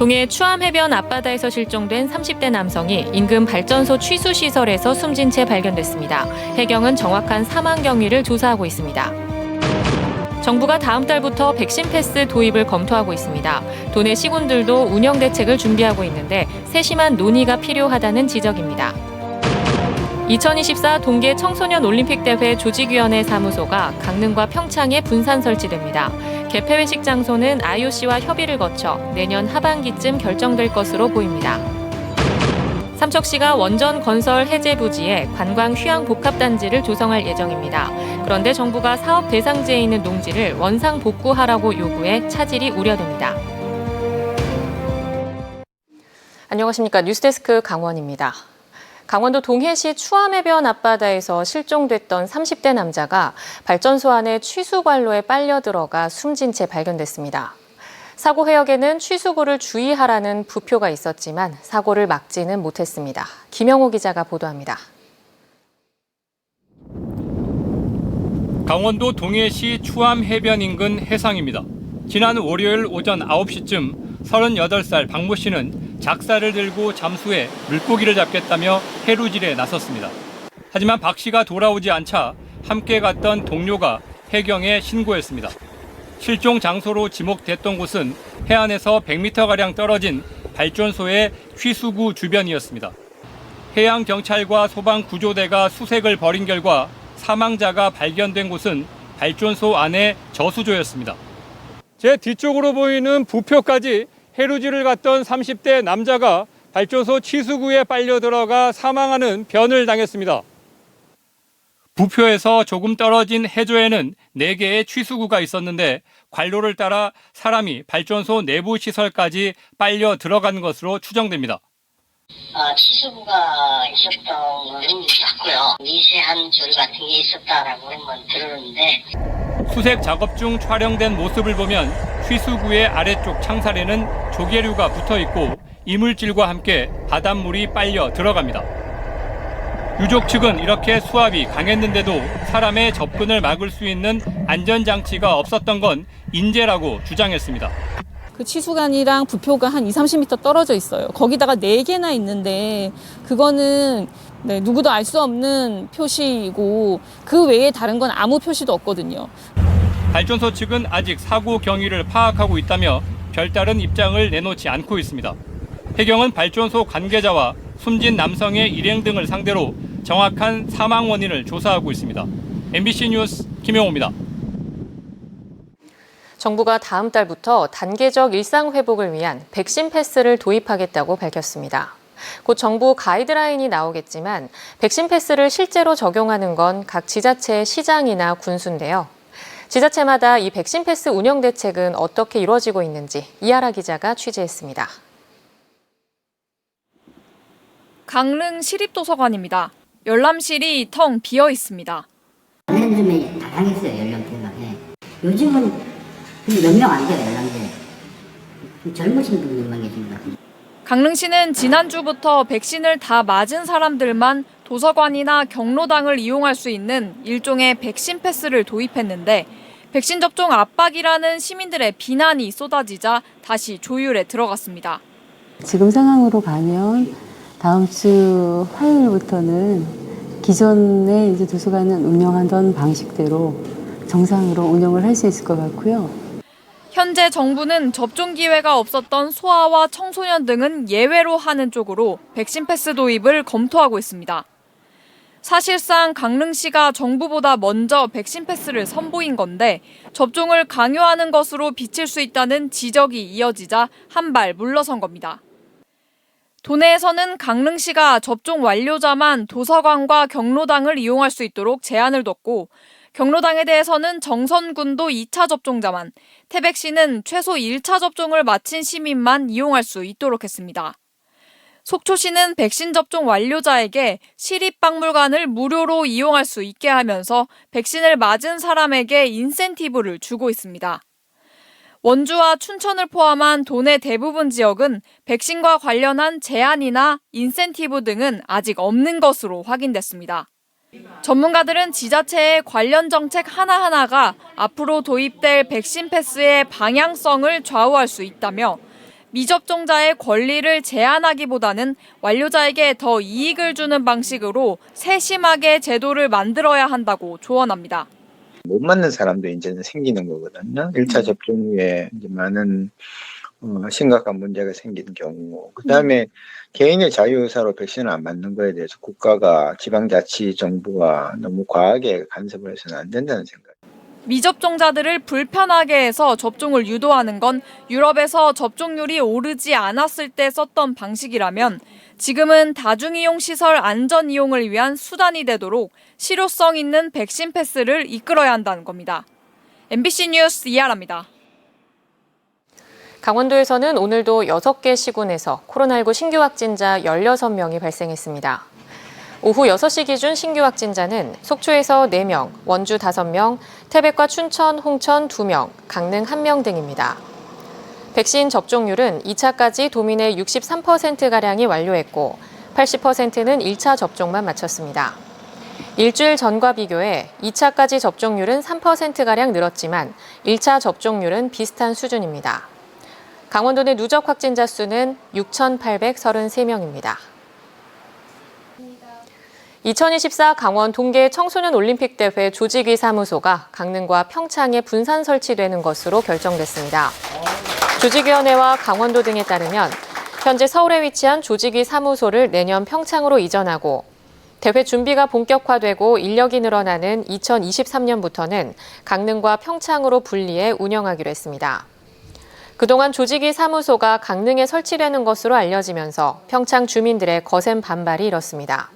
동해 추암해변 앞바다에서 실종된 30대 남성이 인근 발전소 취수시설에서 숨진 채 발견됐습니다. 해경은 정확한 사망 경위를 조사하고 있습니다. 정부가 다음 달부터 백신 패스 도입을 검토하고 있습니다. 도내 시군들도 운영 대책을 준비하고 있는데 세심한 논의가 필요하다는 지적입니다. 2024 동계 청소년 올림픽 대회 조직위원회 사무소가 강릉과 평창에 분산 설치됩니다. 개폐회식 장소는 IOC와 협의를 거쳐 내년 하반기쯤 결정될 것으로 보입니다. 삼척시가 원전 건설 해제 부지에 관광 휴양 복합단지를 조성할 예정입니다. 그런데 정부가 사업 대상지에 있는 농지를 원상 복구하라고 요구해 차질이 우려됩니다. 안녕하십니까. 뉴스데스크 강원입니다. 강원도 동해시 추암해변 앞바다에서 실종됐던 30대 남자가 발전소 안에 취수관로에 빨려 들어가 숨진 채 발견됐습니다. 사고 해역에는 취수구를 주의하라는 부표가 있었지만 사고를 막지는 못했습니다. 김영호 기자가 보도합니다. 강원도 동해시 추암해변 인근 해상입니다. 지난 월요일 오전 9시쯤 38살 박모 씨는 작사를 들고 잠수해 물고기를 잡겠다며 해루질에 나섰습니다. 하지만 박 씨가 돌아오지 않자 함께 갔던 동료가 해경에 신고했습니다. 실종 장소로 지목됐던 곳은 해안에서 100m가량 떨어진 발전소의 취수구 주변이었습니다. 해양경찰과 소방구조대가 수색을 벌인 결과 사망자가 발견된 곳은 발전소 안의 저수조였습니다. 제 뒤쪽으로 보이는 부표까지 해루질을 갔던 30대 남자가 발전소 취수구에 빨려 들어가 사망하는 변을 당했습니다. 부표에서 조금 떨어진 해저에는 4개의 취수구가 있었는데 관로를 따라 사람이 발전소 내부 시설까지 빨려 들어간 것으로 추정됩니다. 취수구가 있었던 건 맞고요. 미세한 절 같은 게 있었다라고 한번 들었는데 수색 작업 중 촬영된 모습을 보면 취수구의 아래쪽 창살에는 조개류가 붙어 있고 이물질과 함께 바닷물이 빨려 들어갑니다. 유족 측은 이렇게 수압이 강했는데도 사람의 접근을 막을 수 있는 안전장치가 없었던 건 인재라고 주장했습니다. 그 취수관이랑 부표가 한 20-30m 떨어져 있어요. 거기다가 4개나 있는데 그거는 누구도 알 수 없는 표시이고 그 외에 다른 건 아무 표시도 없거든요. 발전소 측은 아직 사고 경위를 파악하고 있다며 별다른 입장을 내놓지 않고 있습니다. 해경은 발전소 관계자와 숨진 남성의 일행 등을 상대로 정확한 사망 원인을 조사하고 있습니다. MBC 뉴스 김영호입니다. 정부가 다음 달부터 단계적 일상 회복을 위한 백신 패스를 도입하겠다고 밝혔습니다. 곧 정부 가이드라인이 나오겠지만 백신 패스를 실제로 적용하는 건 각 지자체의 시장이나 군수인데요. 지자체마다 이 백신 패스 운영 대책은 어떻게 이루어지고 있는지 이하라 기자가 취재했습니다. 강릉 시립도서관입니다. 열람실이 텅 비어 있습니다. 연령쯤에 다 당했어요, 연령대가. 요즘은 몇 명 안 돼요, 연령대. 젊으신 분들만 계십니다. 강릉시는 지난주부터 백신을 다 맞은 사람들만 도서관이나 경로당을 이용할 수 있는 일종의 백신 패스를 도입했는데 백신 접종 압박이라는 시민들의 비난이 쏟아지자 다시 조율에 들어갔습니다. 지금 상황으로 가면 다음 주 화요일부터는 기존에 이제 도서관은 운영하던 방식대로 정상으로 운영을 할 수 있을 것 같고요. 현재 정부는 접종 기회가 없었던 소아와 청소년 등은 예외로 하는 쪽으로 백신 패스 도입을 검토하고 있습니다. 사실상 강릉시가 정부보다 먼저 백신 패스를 선보인 건데 접종을 강요하는 것으로 비칠 수 있다는 지적이 이어지자 한 발 물러선 겁니다. 도내에서는 강릉시가 접종 완료자만 도서관과 경로당을 이용할 수 있도록 제한을 뒀고 경로당에 대해서는 정선군도 2차 접종자만, 태백시는 최소 1차 접종을 마친 시민만 이용할 수 있도록 했습니다. 속초시는 백신 접종 완료자에게 시립박물관을 무료로 이용할 수 있게 하면서 백신을 맞은 사람에게 인센티브를 주고 있습니다. 원주와 춘천을 포함한 도내 대부분 지역은 백신과 관련한 제한이나 인센티브 등은 아직 없는 것으로 확인됐습니다. 전문가들은 지자체의 관련 정책 하나하나가 앞으로 도입될 백신 패스의 방향성을 좌우할 수 있다며 미접종자의 권리를 제한하기보다는 완료자에게 더 이익을 주는 방식으로 세심하게 제도를 만들어야 한다고 조언합니다. 못 맞는 사람도 이제는 생기는 거거든요. 1차 접종 후에 이제 많은 심각한 문제가 생기는 경우. 그다음에 개인의 자유의사로 백신을 안 맞는 거에 대해서 국가가 지방자치정부가 너무 과하게 간섭을 해서는 안 된다는 생각. 미접종자들을 불편하게 해서 접종을 유도하는 건 유럽에서 접종률이 오르지 않았을 때 썼던 방식이라면 지금은 다중이용 시설 안전 이용을 위한 수단이 되도록 실효성 있는 백신 패스를 이끌어야 한다는 겁니다. MBC 뉴스 이하라입니다. 강원도에서는 오늘도 6개 시군에서 코로나19 신규 확진자 16명이 발생했습니다. 오후 6시 기준 신규 확진자는 속초에서 4명, 원주 5명, 태백과 춘천, 홍천 2명, 강릉 1명 등입니다. 백신 접종률은 2차까지 도민의 63%가량이 완료했고 80%는 1차 접종만 마쳤습니다. 일주일 전과 비교해 2차까지 접종률은 3%가량 늘었지만 1차 접종률은 비슷한 수준입니다. 강원도 내 누적 확진자 수는 6,833명입니다. 2024 강원 동계 청소년 올림픽 대회 조직위 사무소가 강릉과 평창에 분산 설치되는 것으로 결정됐습니다. 조직위원회와 강원도 등에 따르면 현재 서울에 위치한 조직위 사무소를 내년 평창으로 이전하고 대회 준비가 본격화되고 인력이 늘어나는 2023년부터는 강릉과 평창으로 분리해 운영하기로 했습니다. 그동안 조직위 사무소가 강릉에 설치되는 것으로 알려지면서 평창 주민들의 거센 반발이 일었습니다.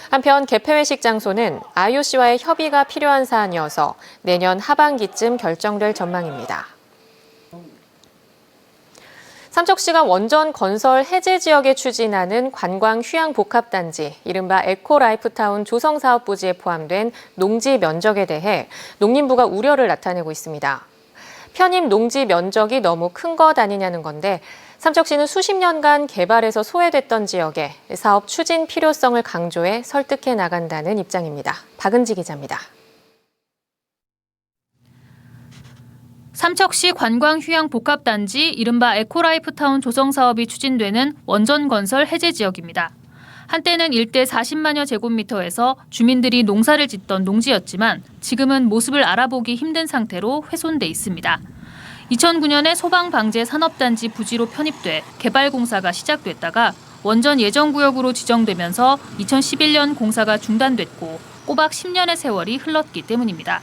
한편 개폐회식 장소는 IOC와의 협의가 필요한 사안이어서 내년 하반기쯤 결정될 전망입니다. 삼척시가 원전 건설 해제 지역에 추진하는 관광 휴양 복합단지, 이른바 에코라이프타운 조성사업 부지에 포함된 농지 면적에 대해 농림부가 우려를 나타내고 있습니다. 편입 농지 면적이 너무 큰 것 아니냐는 건데 삼척시는 수십 년간 개발에서 소외됐던 지역에 사업 추진 필요성을 강조해 설득해 나간다는 입장입니다. 박은지 기자입니다. 삼척시 관광휴양복합단지 이른바 에코라이프타운 조성사업이 추진되는 원전 건설 해제 지역입니다. 한때는 일대 40만여 제곱미터에서 주민들이 농사를 짓던 농지였지만 지금은 모습을 알아보기 힘든 상태로 훼손돼 있습니다. 2009년에 소방방재산업단지 부지로 편입돼 개발 공사가 시작됐다가 원전 예정구역으로 지정되면서 2011년 공사가 중단됐고 꼬박 10년의 세월이 흘렀기 때문입니다.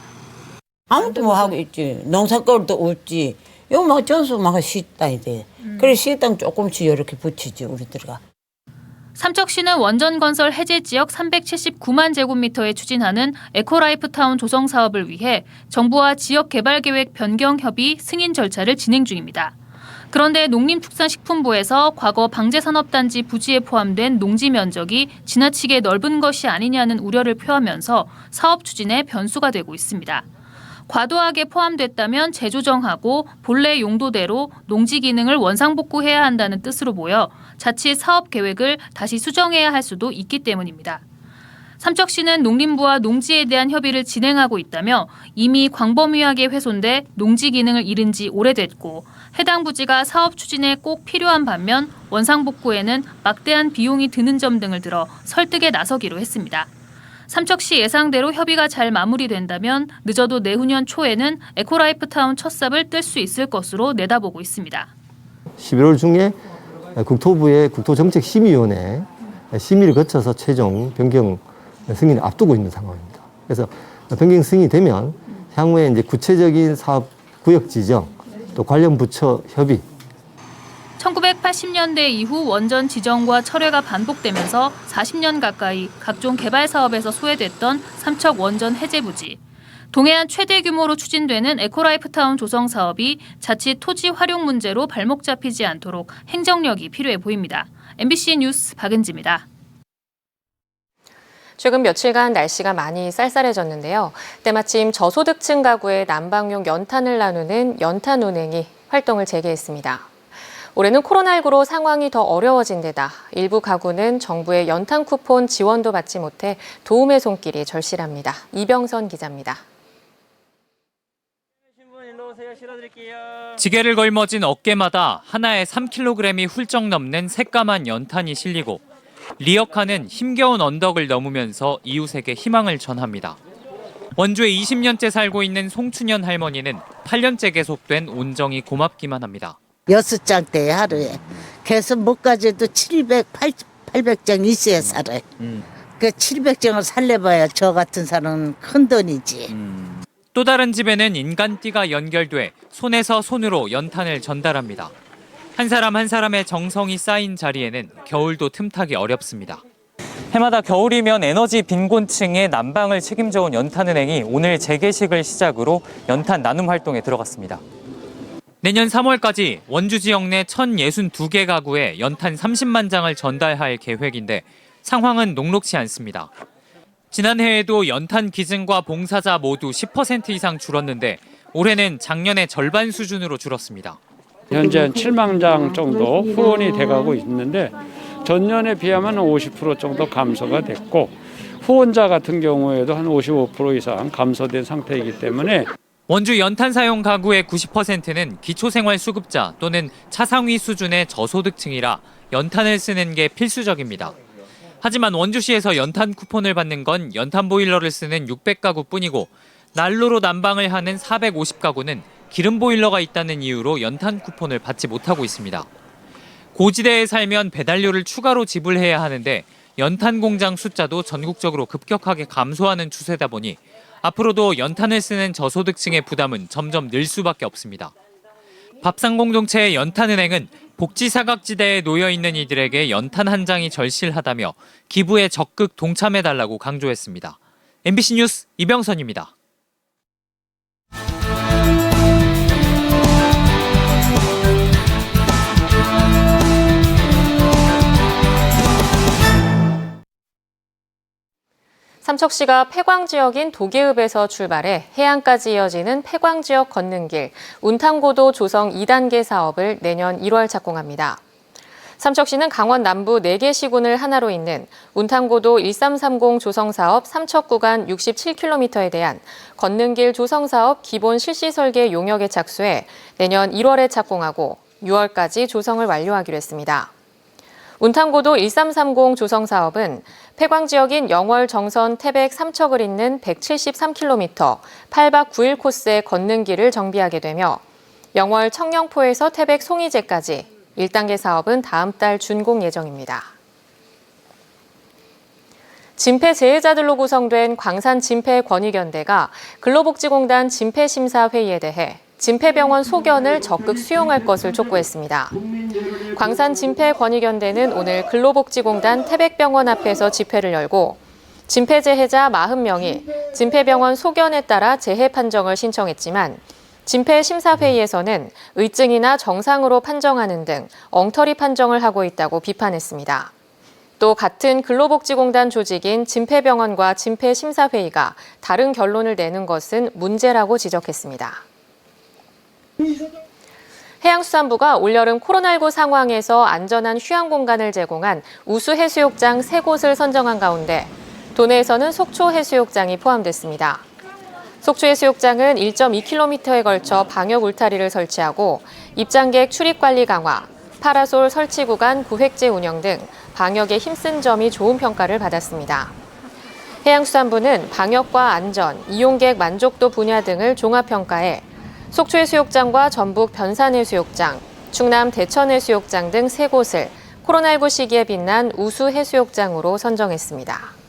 아무도 뭐 하고 있지. 농사거리도 없지. 이거 막 전수 막 씻다 이제. 그래 식당 조금씩 이렇게 붙이지 우리들가. 삼척시는 원전 건설 해제 지역 379만 제곱미터에 추진하는 에코라이프타운 조성 사업을 위해 정부와 지역개발계획 변경 협의 승인 절차를 진행 중입니다. 그런데 농림축산식품부에서 과거 방재산업단지 부지에 포함된 농지 면적이 지나치게 넓은 것이 아니냐는 우려를 표하면서 사업 추진에 변수가 되고 있습니다. 과도하게 포함됐다면 재조정하고 본래 용도대로 농지 기능을 원상복구해야 한다는 뜻으로 보여 자칫 사업 계획을 다시 수정해야 할 수도 있기 때문입니다. 삼척시는 농림부와 농지에 대한 협의를 진행하고 있다며 이미 광범위하게 훼손돼 농지 기능을 잃은 지 오래됐고 해당 부지가 사업 추진에 꼭 필요한 반면 원상복구에는 막대한 비용이 드는 점 등을 들어 설득에 나서기로 했습니다. 삼척시 예상대로 협의가 잘 마무리된다면 늦어도 내후년 초에는 에코라이프타운 첫 삽을 뜰 수 있을 것으로 내다보고 있습니다. 11월 중에 국토부의 국토정책심의위원회 심의를 거쳐서 최종 변경 승인을 앞두고 있는 상황입니다. 그래서 변경 승인이 되면 향후에 이제 구체적인 사업 구역 지정, 또 관련 부처 협의. 1980년대 이후 원전 지정과 철회가 반복되면서 40년 가까이 각종 개발 사업에서 소외됐던 삼척 원전 해제 부지. 동해안 최대 규모로 추진되는 에코라이프타운 조성 사업이 자칫 토지 활용 문제로 발목 잡히지 않도록 행정력이 필요해 보입니다. MBC 뉴스 박은지입니다. 최근 며칠간 날씨가 많이 쌀쌀해졌는데요. 때마침 저소득층 가구의 난방용 연탄을 나누는 연탄운행이 활동을 재개했습니다. 올해는 코로나19로 상황이 더 어려워진 데다 일부 가구는 정부의 연탄 쿠폰 지원도 받지 못해 도움의 손길이 절실합니다. 이병선 기자입니다. 지게를 걸머진 어깨마다 하나에 3kg이 훌쩍 넘는 새까만 연탄이 실리고 리어카는 힘겨운 언덕을 넘으면서 이웃에게 희망을 전합니다. 원주에 20년째 살고 있는 송춘현 할머니는 8년째 계속된 온정이 고맙기만 합니다. 6장대 하루에. 그래서 못 가져도 800장 있어야 살아요. 그 700장을 살려봐야 저 같은 사람은 큰 돈이지. 또 다른 집에는 인간띠가 연결돼 손에서 손으로 연탄을 전달합니다. 한 사람 한 사람의 정성이 쌓인 자리에는 겨울도 틈타기 어렵습니다. 해마다 겨울이면 에너지 빈곤층의 난방을 책임져온 연탄은행이 오늘 재개식을 시작으로 연탄 나눔 활동에 들어갔습니다. 내년 3월까지 원주 지역 내 1,062개 가구에 연탄 30만 장을 전달할 계획인데 상황은 녹록치 않습니다. 지난해에도 연탄 기증과 봉사자 모두 10% 이상 줄었는데 올해는 작년의 절반 수준으로 줄었습니다. 현재 한 7만 장 정도 후원이 돼가고 있는데 전년에 비하면 50% 정도 감소가 됐고 후원자 같은 경우에도 한 55% 이상 감소된 상태이기 때문에 원주 연탄 사용 가구의 90%는 기초생활수급자 또는 차상위 수준의 저소득층이라 연탄을 쓰는 게 필수적입니다. 하지만 원주시에서 연탄 쿠폰을 받는 건 연탄 보일러를 쓰는 600가구뿐이고 난로로 난방을 하는 450가구는 기름 보일러가 있다는 이유로 연탄 쿠폰을 받지 못하고 있습니다. 고지대에 살면 배달료를 추가로 지불해야 하는데 연탄 공장 숫자도 전국적으로 급격하게 감소하는 추세다 보니 앞으로도 연탄을 쓰는 저소득층의 부담은 점점 늘 수밖에 없습니다. 밥상공동체의 연탄은행은 복지사각지대에 놓여있는 이들에게 연탄 한 장이 절실하다며 기부에 적극 동참해달라고 강조했습니다. MBC 뉴스 이병선입니다. 삼척시가 폐광 지역인 도계읍에서 출발해 해안까지 이어지는 폐광 지역 걷는 길, 운탕고도 조성 2단계 사업을 내년 1월 착공합니다. 삼척시는 강원 남부 4개 시군을 하나로 잇는 운탕고도 1330 조성 사업 삼척 구간 67km에 대한 걷는 길 조성 사업 기본 실시 설계 용역에 착수해 내년 1월에 착공하고 6월까지 조성을 완료하기로 했습니다. 운탕고도 1330 조성 사업은 폐광 지역인 영월 정선 태백 삼척을 잇는 173km 8박 9일 코스의 걷는 길을 정비하게 되며 영월 청령포에서 태백 송이제까지 1단계 사업은 다음 달 준공 예정입니다. 진폐 재해자들로 구성된 광산 진폐권익연대가 근로복지공단 진폐심사회의에 대해 진폐병원 소견을 적극 수용할 것을 촉구했습니다. 광산 진폐권익연대는 오늘 근로복지공단 태백병원 앞에서 집회를 열고 진폐재해자 40명이 진폐병원 소견에 따라 재해 판정을 신청했지만 진폐심사회의에서는 의증이나 정상으로 판정하는 등 엉터리 판정을 하고 있다고 비판했습니다. 또 같은 근로복지공단 조직인 진폐병원과 진폐심사회의가 다른 결론을 내는 것은 문제라고 지적했습니다. 해양수산부가 올여름 코로나19 상황에서 안전한 휴양 공간을 제공한 우수해수욕장 3곳을 선정한 가운데 도내에서는 속초해수욕장이 포함됐습니다. 속초해수욕장은 1.2km에 걸쳐 방역 울타리를 설치하고 입장객 출입관리 강화, 파라솔 설치 구간 구획제 운영 등 방역에 힘쓴 점이 좋은 평가를 받았습니다. 해양수산부는 방역과 안전, 이용객 만족도 분야 등을 종합평가해 속초해수욕장과 전북 변산해수욕장, 충남 대천해수욕장 등 3곳을 코로나19 시기에 빛난 우수해수욕장으로 선정했습니다.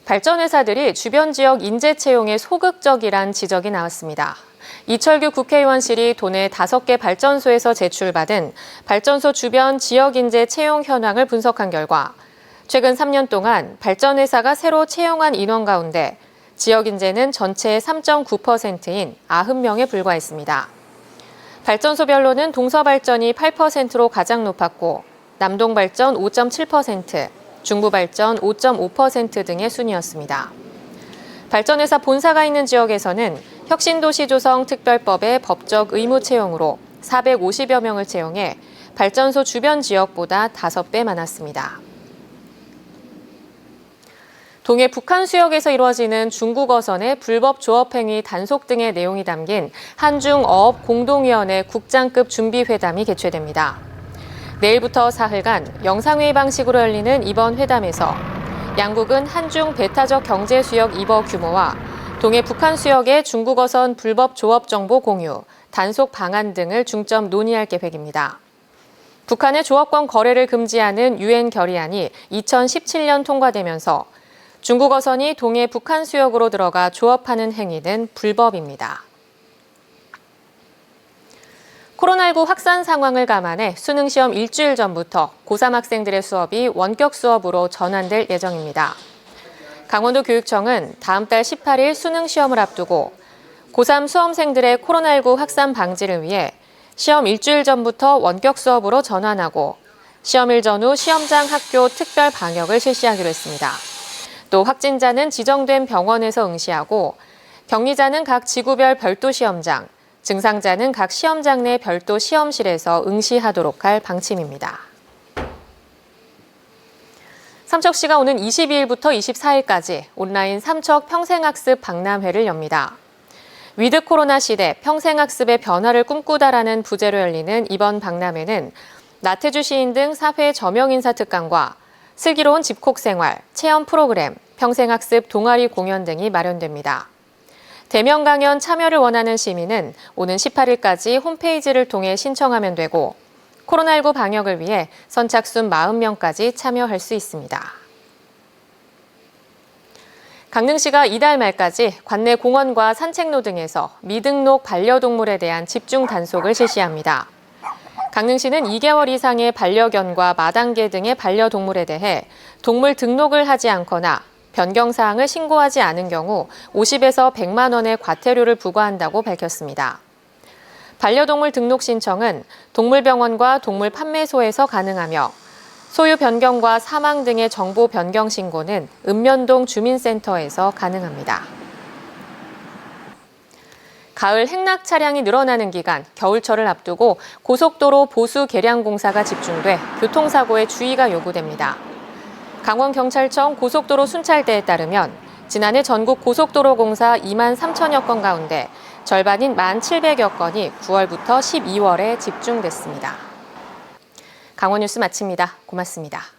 발전회사들이 주변 지역 인재 채용에 소극적이란 지적이 나왔습니다. 이철규 국회의원실이 도내 5개 발전소에서 제출받은 발전소 주변 지역 인재 채용 현황을 분석한 결과 최근 3년 동안 발전회사가 새로 채용한 인원 가운데 지역 인재는 전체의 3.9%인 90명에 불과했습니다. 발전소별로는 동서발전이 8%로 가장 높았고 남동발전 5.7%, 중부발전 5.5% 등의 순이었습니다. 발전회사 본사가 있는 지역에서는 혁신도시 조성 특별법의 법적 의무 채용으로 450여 명을 채용해 발전소 주변 지역보다 5배 많았습니다. 동해 북한 수역에서 이루어지는 중국 어선의 불법 조업 행위 단속 등의 내용이 담긴 한중어업 공동위원회 국장급 준비회담이 개최됩니다. 내일부터 사흘간 영상회의 방식으로 열리는 이번 회담에서 양국은 한중 배타적 경제 수역 입어 규모와 동해 북한 수역의 중국 어선 불법 조업 정보 공유, 단속 방안 등을 중점 논의할 계획입니다. 북한의 조업권 거래를 금지하는 유엔 결의안이 2017년 통과되면서 중국 어선이 동해 북한 수역으로 들어가 조업하는 행위는 불법입니다. 코로나19 확산 상황을 감안해 수능시험 일주일 전부터 고3 학생들의 수업이 원격 수업으로 전환될 예정입니다. 강원도 교육청은 다음 달 18일 수능시험을 앞두고 고3 수험생들의 코로나19 확산 방지를 위해 시험 일주일 전부터 원격 수업으로 전환하고 시험일 전후 시험장 학교 특별 방역을 실시하기로 했습니다. 또 확진자는 지정된 병원에서 응시하고 격리자는 각 지구별 별도 시험장, 증상자는 각 시험장 내 별도 시험실에서 응시하도록 할 방침입니다. 삼척시가 오는 22일부터 24일까지 온라인 삼척 평생학습 박람회를 엽니다. 위드 코로나 시대 평생학습의 변화를 꿈꾸다라는 부제로 열리는 이번 박람회는 나태주 시인 등 사회 저명인사 특강과 슬기로운 집콕 생활, 체험 프로그램, 평생학습 동아리 공연 등이 마련됩니다. 대면 강연 참여를 원하는 시민은 오는 18일까지 홈페이지를 통해 신청하면 되고 코로나19 방역을 위해 선착순 40명까지 참여할 수 있습니다. 강릉시가 이달 말까지 관내 공원과 산책로 등에서 미등록 반려동물에 대한 집중 단속을 실시합니다. 강릉시는 2개월 이상의 반려견과 마당개 등의 반려동물에 대해 동물 등록을 하지 않거나 변경사항을 신고하지 않은 경우 50에서 100만 원의 과태료를 부과한다고 밝혔습니다. 반려동물 등록 신청은 동물병원과 동물 판매소에서 가능하며 소유 변경과 사망 등의 정보 변경 신고는 읍면동 주민센터에서 가능합니다. 가을 행락 차량이 늘어나는 기간, 겨울철을 앞두고 고속도로 보수 개량 공사가 집중돼 교통사고에 주의가 요구됩니다. 강원경찰청 고속도로 순찰대에 따르면 지난해 전국 고속도로 공사 2만 3천여 건 가운데 절반인 1,700여 건이 9월부터 12월에 집중됐습니다. 강원뉴스 마칩니다. 고맙습니다.